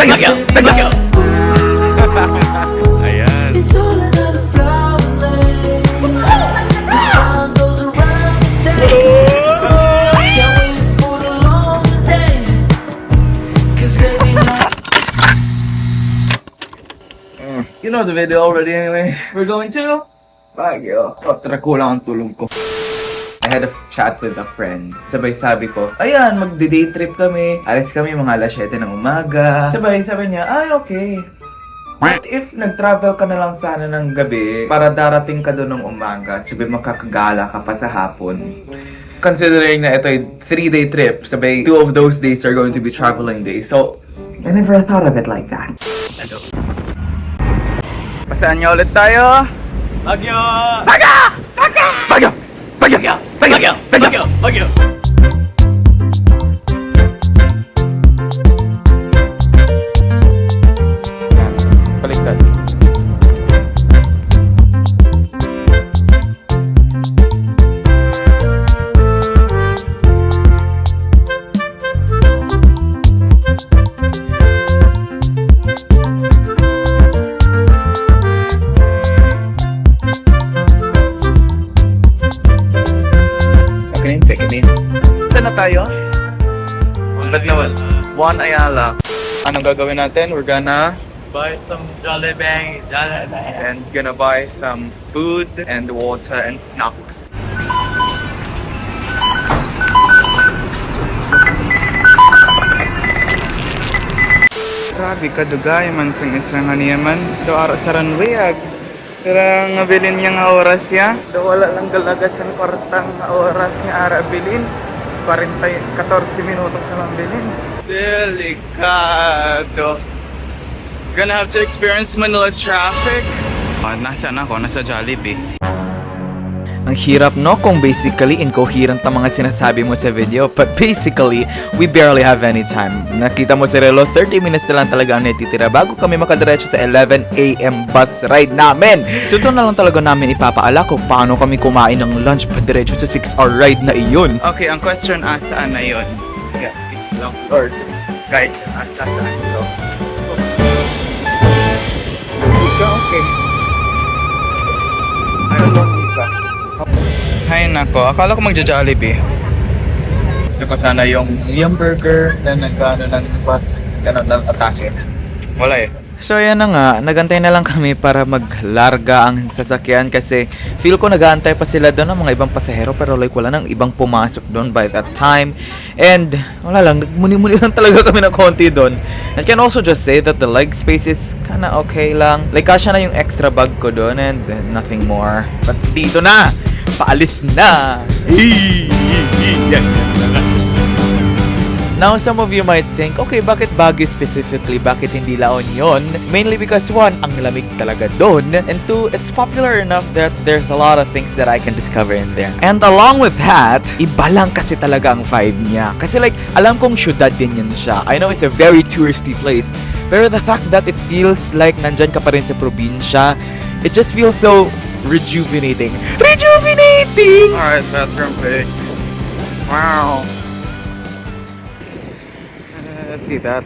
Ayan. You know the video already anyway. We're going to Baguio. Oh, tara, kulang ang tulog ko. I had a chat with a friend. Sabay sabi ko, ayan, magdi-day trip kami. Alis kami mga alas 7 ng umaga. Sabay sabi niya, ay okay. What if nag-travel ka na lang sana ng gabi para darating ka doon ng umaga? Sabi makakagala ka pa sa hapon. Considering na ito ay 3-day trip, sabay 2 of those days are going to be traveling days. So, I never thought of it like that. Hello. Pasaan niya ulit tayo? Baguio! Baga! Baga! Baga! Baga! Baga! Baga! Baguio! Baliktad. Saan na tayo? Ba't naman? Juan Ayala. Anong gagawin natin? We're gonna Buy some Jollibee. and gonna buy some food and water and snacks. Grabe ka dugay man sang isang haniyaman. Do araw sa runway ag. Pero nga bilin niya nga oras ya. Do wala lang galagat sa kwartang nga oras nga ara bilin. 14 minutos na lang bilin. Delikado. Gonna have to experience Manila traffic. Nasaan ako? Nasa Jollibee. Ang hirap no kung basically incoherent ang mga sinasabi mo sa video. But basically, we barely have any time. Nakita mo sa relo, 30 minutes na lang talaga ang natitira bago kami makadiretso sa 11 AM bus ride namin. So doon na lang talaga namin ipapaala kung paano kami kumain ng lunch pa diretso sa 6-hour ride na iyon. Okay, ang question saan na yun? Yeah, is long or guys, saan ito? Okay. Ano lang iba? Hay nako, akala ko magja-Jollibee. Gusto ko sana yung burger na nagkano ng bus, gano'n ng atake. Wala eh. So yan na nga, nagantay na lang kami para maglarga ang sasakyan kasi feel ko nag-aantay pa sila doon ng mga ibang pasahero pero like wala nang ibang pumasok doon by that time. And wala lang, nagmuni-muni lang talaga kami ng konti doon. And can also just say that the leg space is kinda okay lang. Like kasya na yung extra bag ko doon and nothing more. But dito na! Paalis na! Now, some of you might think, okay, bakit Baguio specifically? Bakit hindi La Union? Mainly because one, ang lamig talaga doon. And two, it's popular enough that there's a lot of things that I can discover in there. And along with that, iba lang kasi talaga ang vibe niya. Kasi like, alam kong syudad din yan siya. I know it's a very touristy place. Pero the fact that it feels like nandyan ka pa rin sa probinsya, it just feels so rejuvenating. Rejuvenating! Alright, bathroom break. Wow. Let's see that.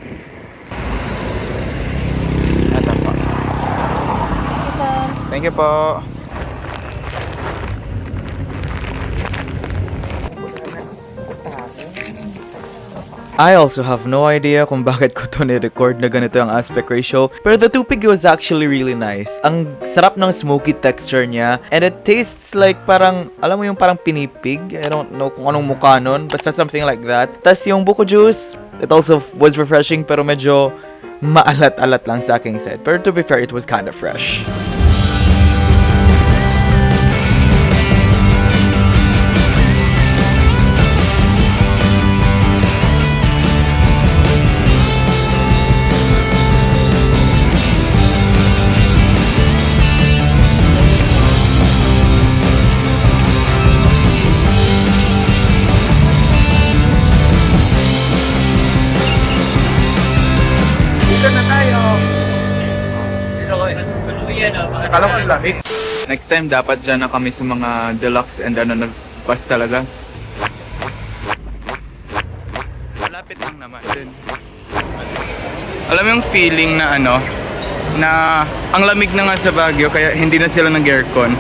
Ito po. Thank you, sir. Thank you po. I also have no idea kung bakit ko to ni-record na ganito ang aspect ratio. Pero the tupig was actually really nice. Ang sarap ng smoky texture niya. And it tastes like parang, alam mo yung parang pinipig? I don't know kung anong mukha nun. Basta something like that. Tas yung buko juice, it also was refreshing pero medyo maalat-alat lang sa aking side. Pero to be fair, it was kind of fresh. Akala ko yung lamig. Next time, dapat dyan na kami sa mga deluxe and ano na bus talaga. Malapit lang naman. Alam mo yung feeling na na ang lamig na nga sa Baguio kaya hindi na sila nag-aircon.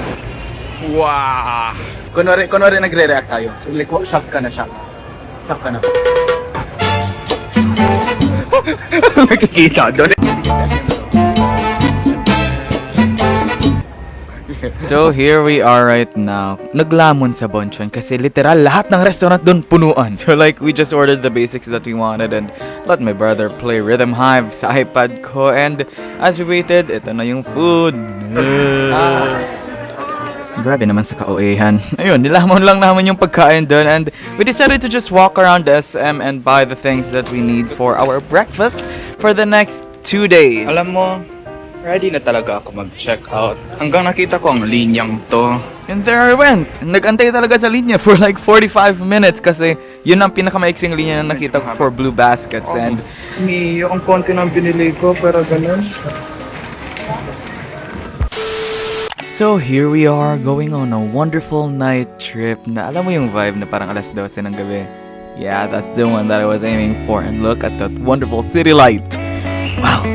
Wow! Kunwari nagre-react tayo. Like, shock ka na, shock. Shock ka na. Nakikita doon. So here we are right now. Naglamon sa Bonchon kasi literal lahat ng restaurant doon punuan. So like we just ordered the basics that we wanted and let my brother play Rhythm Hive sa iPad ko, and as we waited, ito na yung food. Grabe naman sa ka-OA-han. Ayun, nilamon lang naman yung pagkain doon, and we decided to just walk around SM and buy the things that we need for our breakfast for the next 2 days. Alam mo, ready na talaga ako mag-check out. Hanggang nakita ko ang linyang to. And there I went. Nag-antay talaga sa linya for like 45 minutes kasi yun ang pinakamaiksing linya na nakita ko for blue baskets. And ang konti ng binili ko pero ganun. So here we are going on a wonderful night trip na alam mo yung vibe na parang alas 12 ng gabi. Yeah, that's the one that I was aiming for, and look at that wonderful city light. Wow.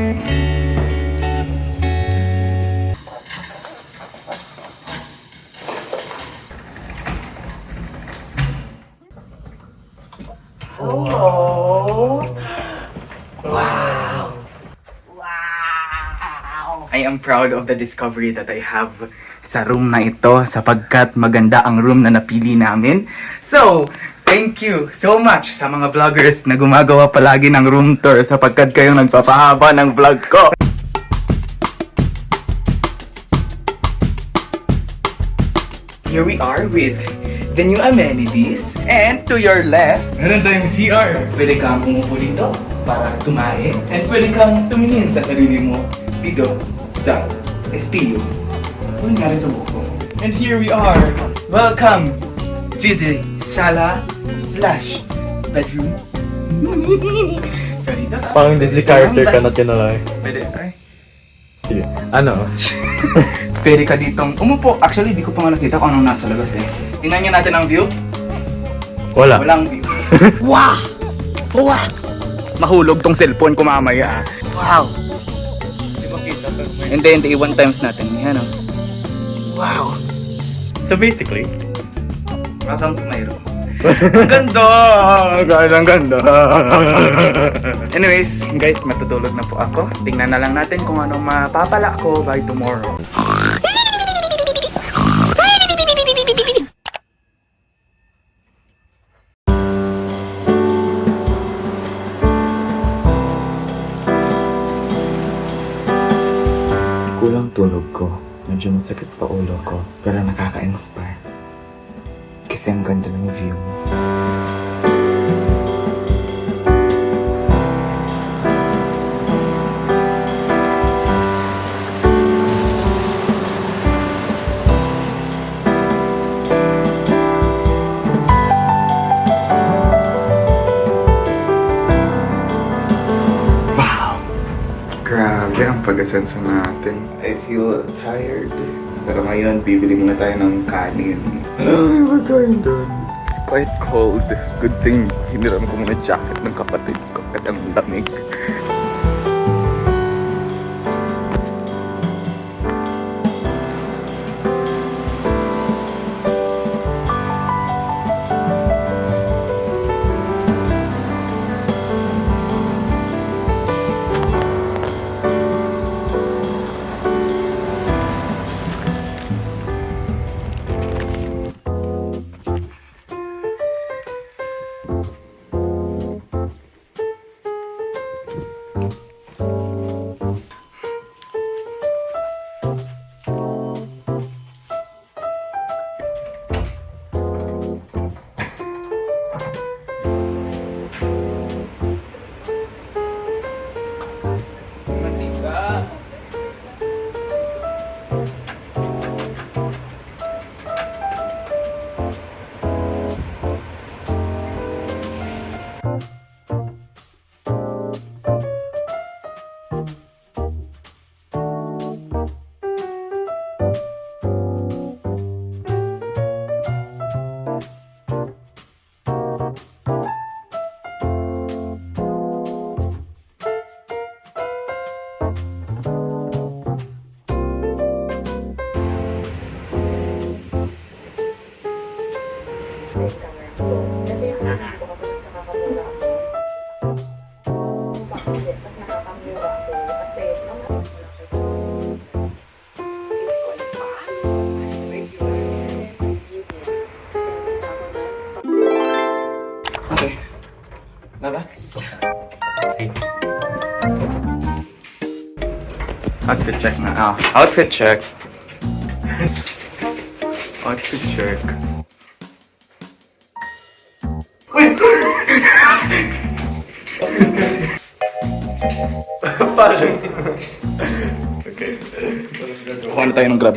I am proud of the discovery that I have sa room na ito sapagkat maganda ang room na napili namin. So, thank you so much sa mga vloggers na gumagawa palagi ng room tour sapagkat kayong nagpapahaba ng vlog ko. Here we are with the new amenities. And to your left, meron tayong CR. Pwede kang umupo dito para tumae. And pwede kang tumingin sa sarili mo dito sa SPU. Ano nangyari sa buko? And here we are. Welcome to the sala/bedroom. So dito ka. Parang Disney character ka na tinalay. Pwede, ay. Sige. Ano? Pwede ka ditong umupo. Actually, di ko pa nga nakita kung anong nasa labas eh. Tingnan niyo natin ang view. Wala. Walang view. Wow! Wow! Mahulog tong cellphone ko mamaya. Wow! Hindi, 1 times natin. Yan o. Wow! So basically, Masang mayroon. Ang ganda! Ang ganda! Anyways, guys, matutulog na po ako. Tingnan na lang natin kung ano mapapala ko by tomorrow. Kulang tulog ko. Medyo masakit pa ulo ko. Pero nakaka-inspire. Kasi ang ganda ng view. Wow! Grabe ang pag-asenso natin. I feel tired. Pero ngayon, bibili muna tayo ng kanin. Ay, magkain doon. It's quite cold. Good thing, hiniram ko muna jacket ng kapatid ko kasi ang lamig. Outfit check na. Outfit check. Outfit check. Okay. Kuha na tayo ng Grab.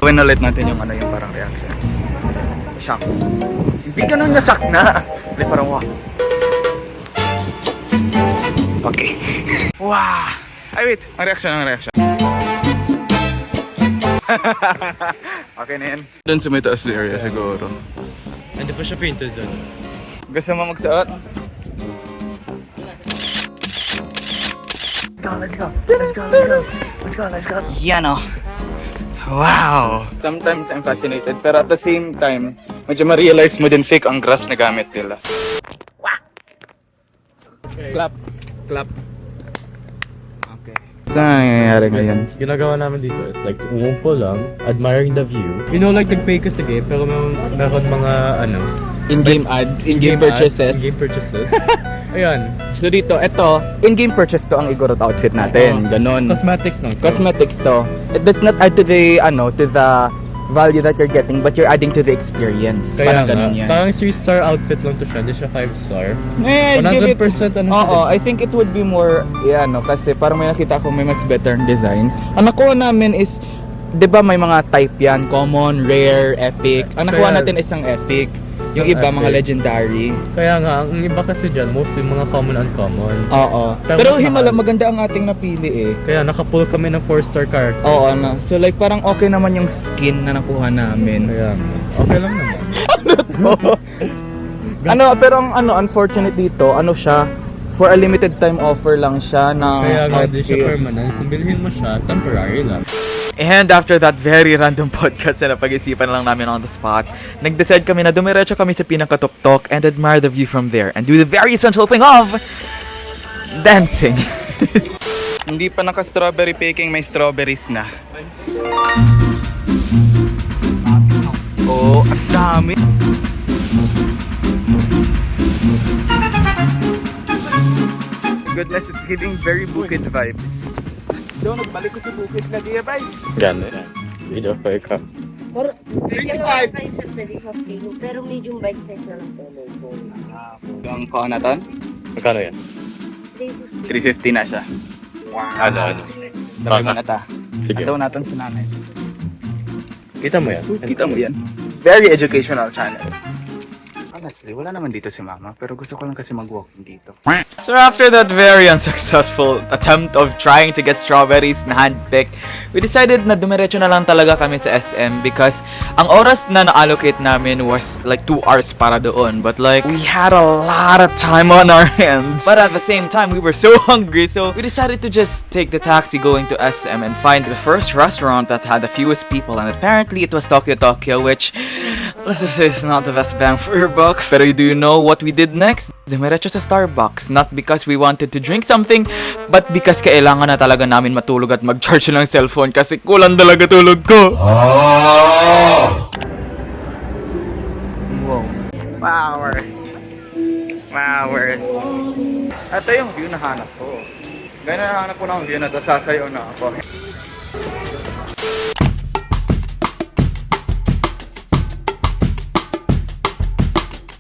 Gawin ulit natin yung yung parang reaction. Shock. Hindi ganun na shock na. Hindi parang wow. Okay. Wow! Ay wait, ang reaction. Okay na yan. Doon sa may taas area siguro. Hindi pa siya painted dun. Gusto mo magsuot? Let's go. Yan o. Wow! Sometimes I'm fascinated, pero at the same time, medyo ma-realize mo din fake ang grass na gamit nila. Okay. Clap. Okay. Saan nangyayari ngayon? Ginagawa namin dito is like umupo lang, admiring the view. You know, like nag-pay ka sa game, pero meron mga In-game ads, in-game purchases. In-game purchases. Ayan. So dito, ito, in-game purchase to ang Igorot outfit natin. Ganon. Cosmetics lang. Cosmetics to. It does not add to the, to the value that you're getting, but you're adding to the experience. Kaya Parang ganon yan. Parang 3-star outfit lang to siya, hindi siya 5-star. Eh, 100% Oo, I think it would be more, kasi parang may nakita ko may mas better design. Ang nakuha namin is, di ba may mga type yan, common, rare, epic. Ang nakuha Kaya- natin isang epic. Yung Isang iba, mga epic. legendary. Kaya nga, ang iba kasi dyan, most yung mga common uncommon. Oo. Pero Pero mas himala, mahal. maganda ang ating napili eh. Kaya nakapull kami ng 4-star character. Oo, So like parang okay naman yung skin na nakuha namin. Kaya nga, okay lang naman. Pero ang unfortunate dito, siya, for a limited time offer lang siya na Kaya nga, di siya outfit. permanent. Kung bilhin mo siya, temporary lang. And after that very random podcast na napag-isipan lang namin on the spot, nag-decide kami na dumiretso kami sa pinakatuktok and admire the view from there and do the very essential thing of dancing. Hindi pa naka-strawberry picking, may strawberries na. Oh, ang dami. Goodness, it's giving very Bukid vibes. Doon, nagbalik ko sa Bukid na diya, bay. Gano'n. Video pa ikaw. Pero, pero medium bite size na lang po. Ang kuha natin? Magkano yan? 350 na siya. Ano? Dami mo na ta. Sige. Ataw natin sa nanay. Kita mo yan? Kita mo yan. Very educational channel. Honestly, wala naman dito si mama, pero gusto ko lang kasi mag-walking dito. So after that very unsuccessful attempt of trying to get strawberries na hand-picked, we decided na dumiretso na lang talaga kami sa SM because ang oras na na-allocate namin was like 2 hours para doon. But like, we had a lot of time on our hands. But at the same time, we were so hungry, so we decided to just take the taxi going to SM and find the first restaurant that had the fewest people, and apparently it was Tokyo, which, let's just say, is not the best bang for your buck. Pero do you know what we did next? Dumiretso sa Starbucks, not because we wanted to drink something, but because kailangan na talaga namin matulog at mag-charge ng cellphone kasi kulang talaga tulog ko. Wow. Flowers. Ito yung view na hanap ko. Gaya na hanap ko ng view na to, sasayaw na ako.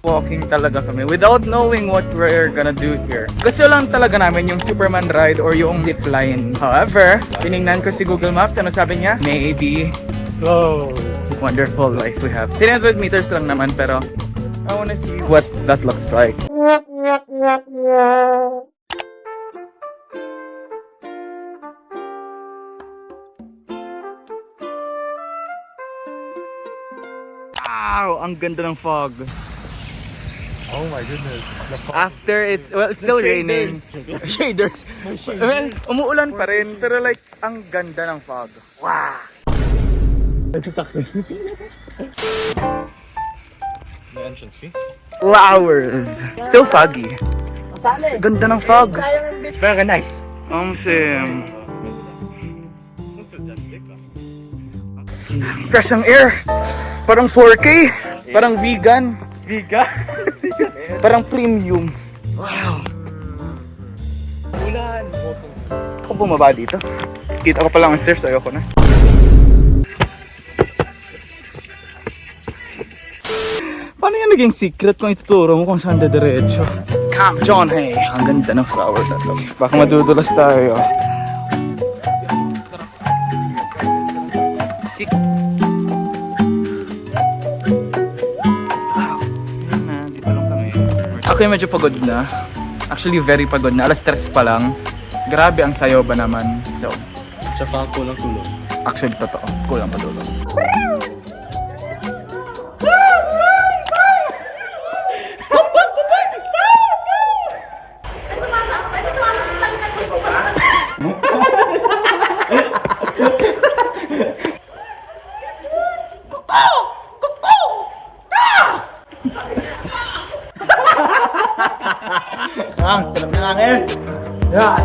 Walking talaga kami without knowing what we're gonna do here. Gusto lang talaga namin yung Superman ride or yung zip line. However, tinignan ko si Google Maps, ano sabi niya? Maybe. Close. Wonderful life we have. 300 meters lang naman, pero I wanna see what that looks like. Wow! Ang ganda ng fog. Oh my goodness. After it's, well, it's still raining. Shaders. Well, umuulan pa rin, pero like, ang ganda ng fog. Wow! May entrance fee? 2 hours. So foggy. Ganda ng fog. Very nice. Sim. Fresh ang air. Parang 4K. Parang vegan. Vegan? Parang premium. Ulan. Ako bumaba dito. Kita ko pa lang ang stairs. Ayoko na. Paano yung naging secret kung ituturo mo kung saan dediretso? Camp John, hey! Ang ganda ng flower na to. Baka madudulas tayo. Wow. Dito lang kami. Ako yung medyo pagod na. Actually, very pagod na. Alas 3 pa lang. Grabe ang sayo ba naman. So, Tsaka kulang tulog. actually, totoo. Kulang pa tulog. Ang sarap ng hangin. Yan.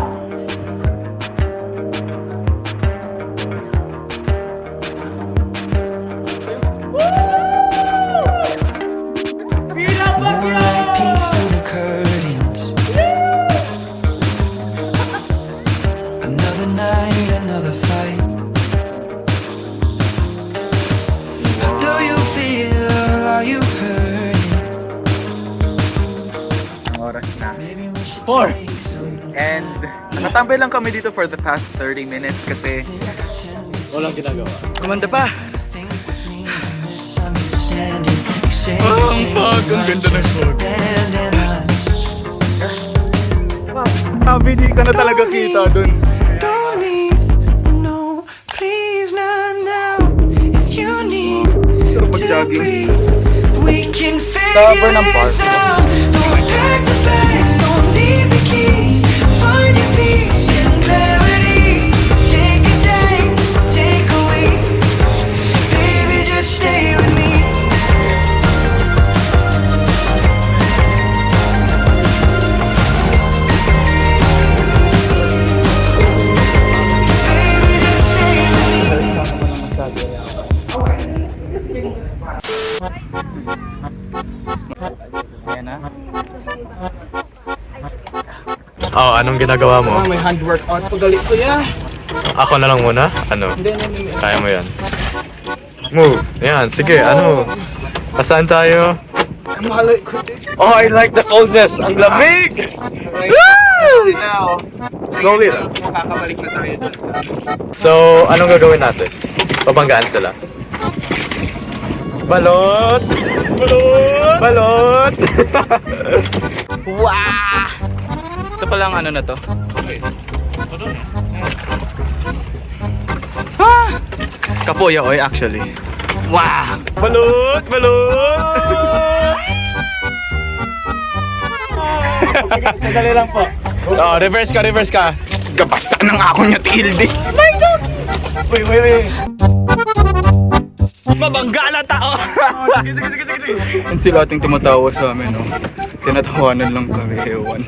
Moonlight peeks through the curtains. Another night, another fight. How do you feel? Are you hurting? Oras na. Maybe we should 4. take some. And nakatambay lang kami dito for the past 30 minutes kasi Walang ginagawa. kumanda pa. Think with me, misunderstanding. You say Oh, you ang think fog. Ang ganda ng fog. abandon us. Sabi, di ka na talaga kita dun. Don't leave, no, please not now. If you need Sarap to mag-jogging. breathe, we can Sa figure Burnham Park. this out. Don't pack the bags, don't leave the keys. Find your peace and clarity. Take a day, take a week. Baby, just stay with me. Baby, just stay with me. Ayan na. Oh, anong ginagawa mo? May hand workout. Pagalit ko ya. Ako na lang muna? Ano? Hindi. Kaya mo yan. Move. Yan, sige, ano? Pasaan tayo? Mahalay ko. Oh, I like the coldness. Ang lamig! Slowly now. Slowly lang. Makakabalik na tayo dun sa... So, anong gagawin natin? Babanggaan sila. Balot! Balot! Balot! Wow! Ito pala ang ano na to. Ah! Kapoya oy actually. Wow! Balot! Balot! Madali lang po. Oh, reverse ka, reverse ka. Gabasa ng ako niya tilde. Uy, uy, uy. Mabangga na tao! Yan sila ating tumatawa sa amin, no? Tinatawanan lang kami, ewan.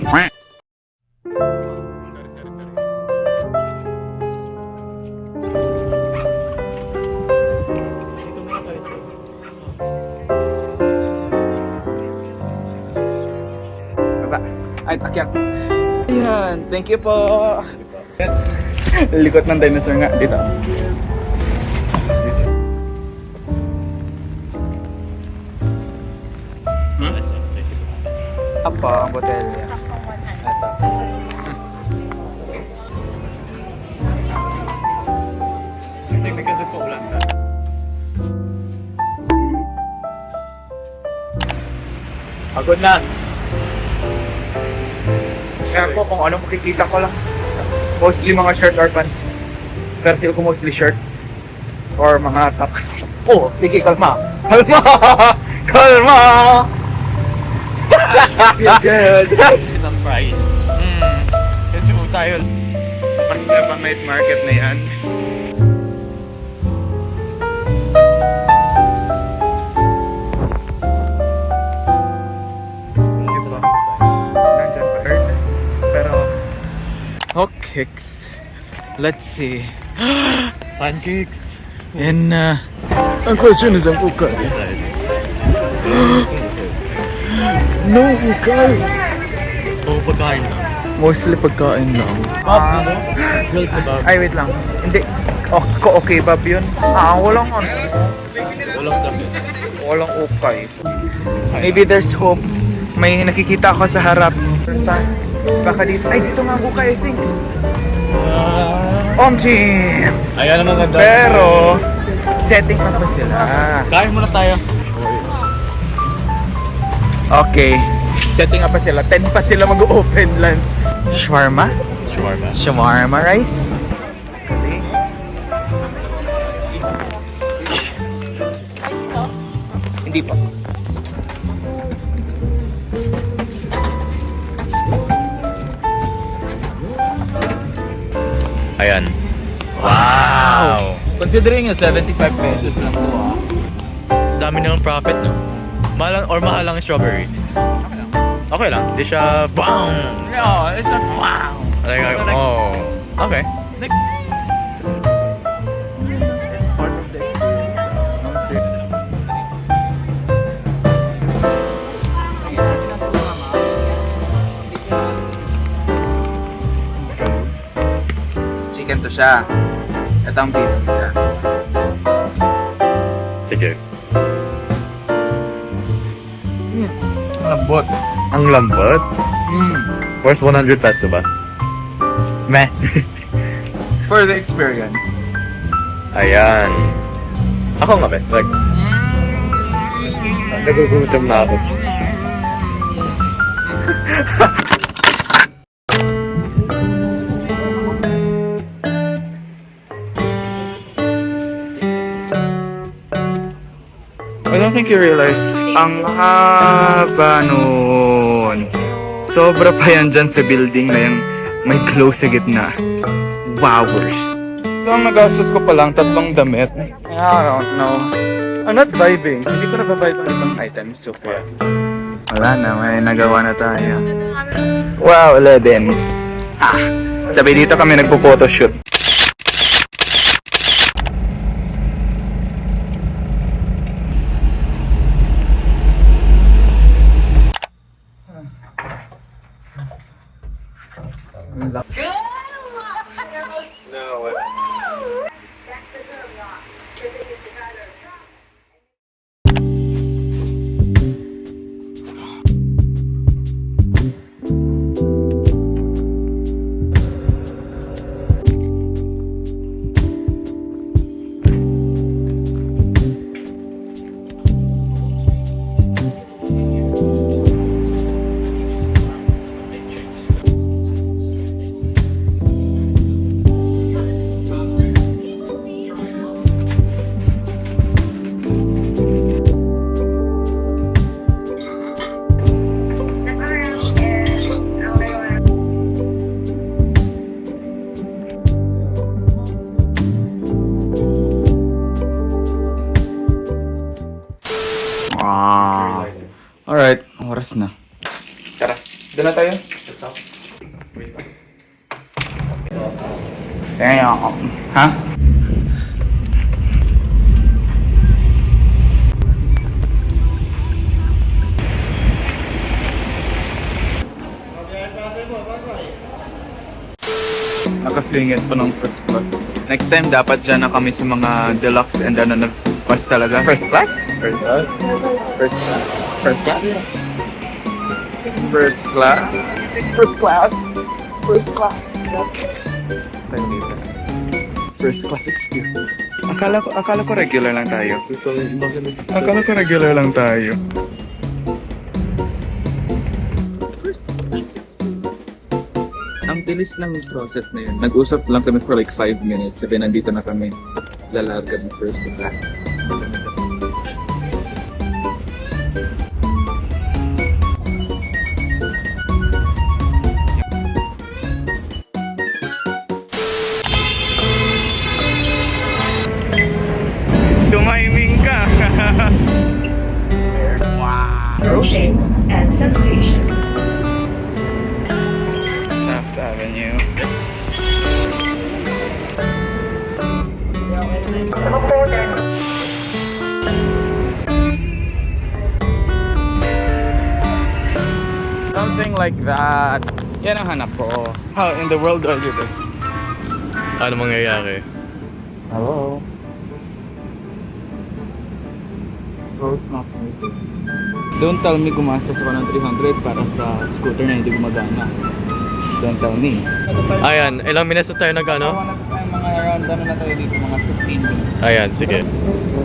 Baba. Ay, akyat. Ayan, thank you po. Likot ng dinosaur nga, dito. Apa ang botelya? Ito. I think because of paulan na. Pagod na. Kaya po kung ano makikita ko lang. Mostly mga shirt or pants. Pero feel ko mostly shirts. Or mga tops. Oh, sige, kalma. Kalma! Kalma! Feel good. Ang price. Kasi po tayo. Basta pa night market na yan. Di ba? Nandyan pa. Hotcakes. Let's see. Pancakes. And ang question is ang ukay. No ukay. Oo, pagkain na. Mostly pagkain lang. Grilled kebab. Ay, wait lang. Hindi. Okay ba yun? Walang Walang dami. Walang ukay. Maybe there's hope. May nakikita ako sa harap. Baka dito. Ay, dito nga ukay, I think. Team! Ayan naman ganda. Pero, setting up pa sila. Kain muna tayo. Okay. Setting up pa sila. 10 pa sila mag-open lunch. Shawarma? Shawarma. Shawarma rice? Hindi pa. Ayan. Wow! Considering yung 75 pesos lang po dami ng profit, no? Mahal lang yung strawberry. Okay lang. Di siya BAM! No, it's not wow. Like, oh. Okay. It's part of the experience. No, sir. Chicken to siya. Ito ang beef isa. Sige. Lambot. Ang lambot. Worth 100 peso ba? Meh. For the experience. Ayan. Ako nga, bet. Like, nagugutom na ako. I don't think you realize, ang haba nun. Sobra pa yan dyan sa building na yung may glow sa gitna. Wowers. So, ang nagastos ko pa lang, 3 damit. I don't know. I'm not vibing. Hindi ko na-vibe ang ibang items so far. Wala na, may nagawa na tayo. Wow, 11. Sabi dito kami nagpo-photoshoot. Alright, oras na. Tara, doon na tayo. Damn. Ha? Nakasingit pa ng first class. Next time, dapat dyan na kami sa mga deluxe and ano nag-bus talaga. First class? First class? First class? First class? First class? First class? First class experience. Akala ko regular lang tayo. Akala ko regular lang tayo. Ang bilis ng process na yun. Nag-usap lang kami for like 5 minutes. Sabi nandito na kami. Lalarga ng first class. Tumiming ka! Approaching and sensation. Taft Avenue. something like that. Yan ang hanap ko. How in the world do I do this? Ano mangyayari? Hello? Rose not moving. Don't tell me gumastos ako ng 300 para sa scooter na hindi gumagana. Don't tell me. Ayan, ilang minutes na tayo nag-ano? Mga around ano na tayo dito, mga 15 minutes. Ayan, sige.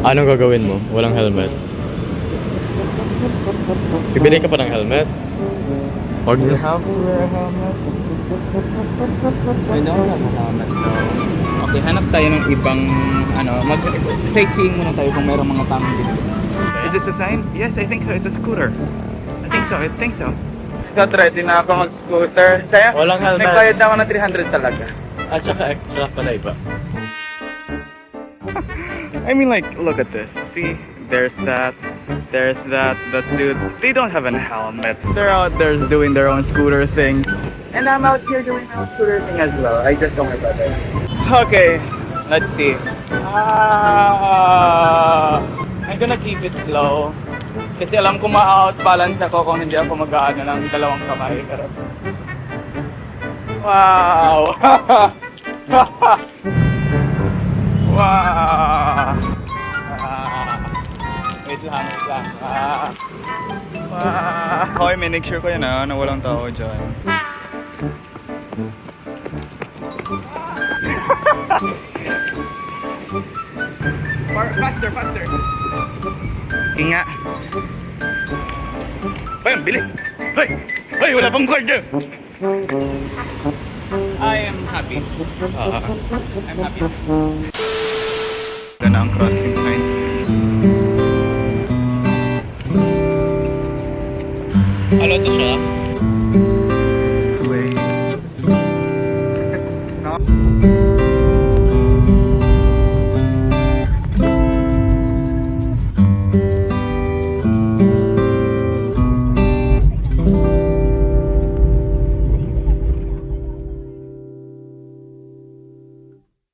Anong gagawin mo? Walang helmet? Bibili ka pa ng helmet? Huwag Do you na. have to wear a helmet? I don't have a helmet though. Okay, hanap tayo ng ibang sightseeing muna tayo kung mayroong mga tamang dito. Is this a sign? Yes, I think so. It's a scooter. I think so. Got ready na ako mag-scooter. Saya? Walang helmet. Nagbayad na ako ng 300 talaga. At saka extra pala iba. I mean, like, look at this. See? There's that. That's dude. They don't have a helmet. They're out there doing their own scooter thing. And I'm out here doing my own scooter thing as well. I just don't have that. Okay, let's see. I'm gonna keep it slow. Kasi alam ko ma-outbalance ako kung hindi ako mag-aano ng dalawang kamay. Pero... Wow! Wow! Wait lang. Wow! Okay, make sure ko yan na walang tao dyan. Faster! Inga! Hoy, ang bilis! Hoy, wala pang guardia! I am happy. I'm happy. Gana ang crossing sign. Ano to siya?